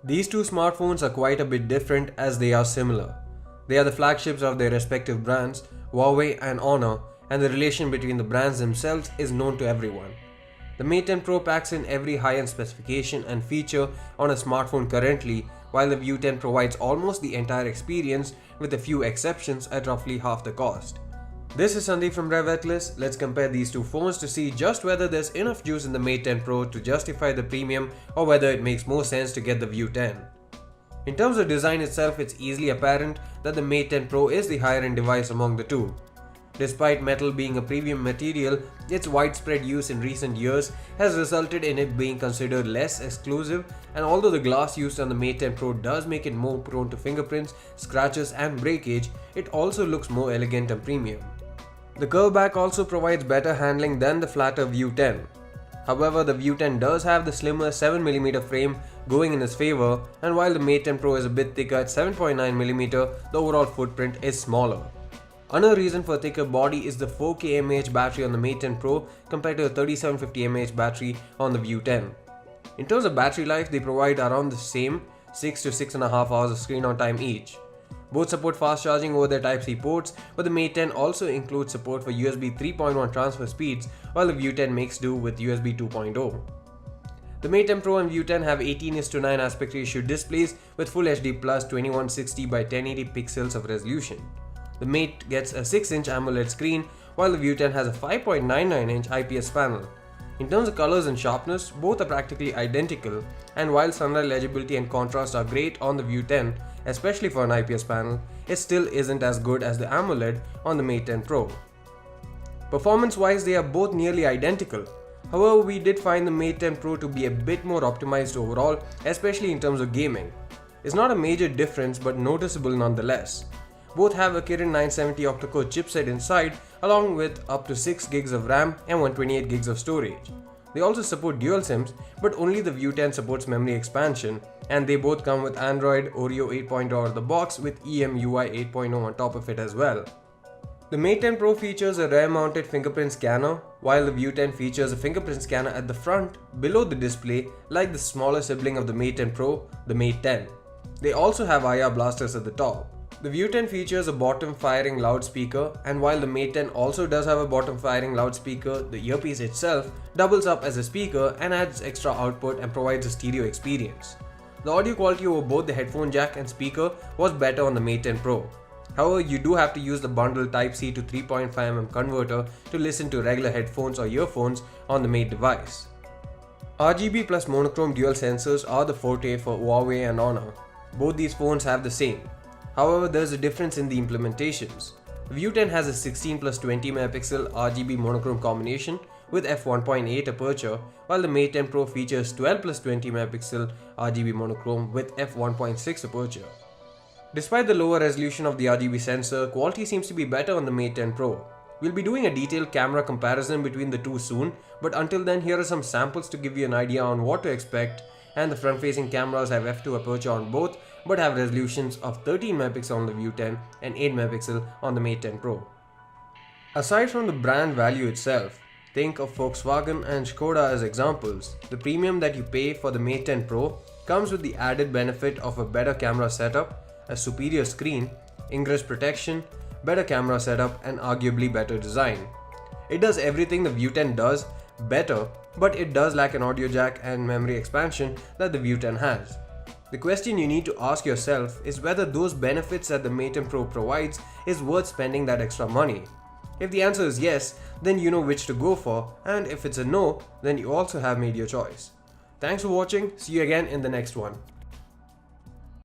These two smartphones are quite a bit different as they are similar. They are the flagships of their respective brands, Huawei and Honor, and the relation between the brands themselves is known to everyone. The Mate 10 Pro packs in every high-end specification and feature on a smartphone currently, while the View 10 provides almost the entire experience with a few exceptions at roughly half the cost. This is Sandeep from Revetlis. Let's compare these two phones to see just whether there's enough juice in the Mate 10 Pro to justify the premium or whether it makes more sense to get the View 10. In terms of design itself, it's easily apparent that the Mate 10 Pro is the higher end device among the two. Despite metal being a premium material, its widespread use in recent years has resulted in it being considered less exclusive, and although the glass used on the Mate 10 Pro does make it more prone to fingerprints, scratches and breakage, it also looks more elegant and premium. The curve back also provides better handling than the flatter View 10. However, the View 10 does have the slimmer 7mm frame going in its favor, and while the Mate 10 Pro is a bit thicker at 7.9mm, the overall footprint is smaller. Another reason for a thicker body is the 4K mAh battery on the Mate 10 Pro compared to a 3750 mAh battery on the View 10. In terms of battery life, they provide around the same 6 to 6.5 hours of screen on time each. Both support fast charging over their Type-C ports, but the Mate 10 also includes support for USB 3.1 transfer speeds, while the View 10 makes do with USB 2.0. The Mate 10 Pro and View 10 have 18:9 aspect ratio displays with Full HD Plus 2160 by 1080 pixels of resolution. The Mate gets a 6-inch AMOLED screen, while the View 10 has a 5.99-inch IPS panel. In terms of colors and sharpness, both are practically identical, and while sunlight legibility and contrast are great on the View 10, especially for an IPS panel, it still isn't as good as the AMOLED on the Mate 10 Pro. Performance-wise, they are both nearly identical. However, we did find the Mate 10 Pro to be a bit more optimized overall, especially in terms of gaming. It's not a major difference, but noticeable nonetheless. Both have a Kirin 970 octa-core chipset inside, along with up to 6 gigs of RAM and 128 gigs of storage. They also support dual SIMs, but only the View 10 supports memory expansion, and they both come with Android Oreo 8.0 out of the box with EMUI 8.0 on top of it as well. The Mate 10 Pro features a rear-mounted fingerprint scanner, while the View 10 features a fingerprint scanner at the front, below the display, like the smaller sibling of the Mate 10 Pro, the Mate 10. They also have IR blasters at the top. The View 10 features a bottom-firing loudspeaker, and while the Mate 10 also does have a bottom-firing loudspeaker, the earpiece itself doubles up as a speaker and adds extra output and provides a stereo experience. The audio quality over both the headphone jack and speaker was better on the Mate 10 Pro. However, you do have to use the bundled Type-C to 3.5mm converter to listen to regular headphones or earphones on the Mate device. RGB plus monochrome dual sensors are the forte for Huawei and Honor. Both these phones have the same. However, there is a difference in the implementations. The View 10 has a 16 plus 20 megapixel RGB monochrome combination with f1.8 aperture, while the Mate 10 Pro features 12 plus 20 megapixel RGB monochrome with f1.6 aperture. Despite the lower resolution of the RGB sensor, quality seems to be better on the Mate 10 Pro. We'll be doing a detailed camera comparison between the two soon, but until then, here are some samples to give you an idea on what to expect. And the front-facing cameras have f2 aperture on both, but have resolutions of 13 megapixel on the View 10 and 8 megapixel on the Mate 10 Pro. Aside from the brand value itself, think of Volkswagen and Skoda as examples. The premium that you pay for the Mate 10 Pro comes with the added benefit of a better camera setup, a superior screen, ingress protection, better camera setup, and arguably better design. It does everything the View 10 does better, but it does lack an audio jack and memory expansion that the View 10 has. The question you need to ask yourself is whether those benefits that the Mate 10 Pro provides is worth spending that extra money. If the answer is yes, then you know which to go for, and if it's a no, then you also have made your choice. Thanks for watching, see you again in the next one.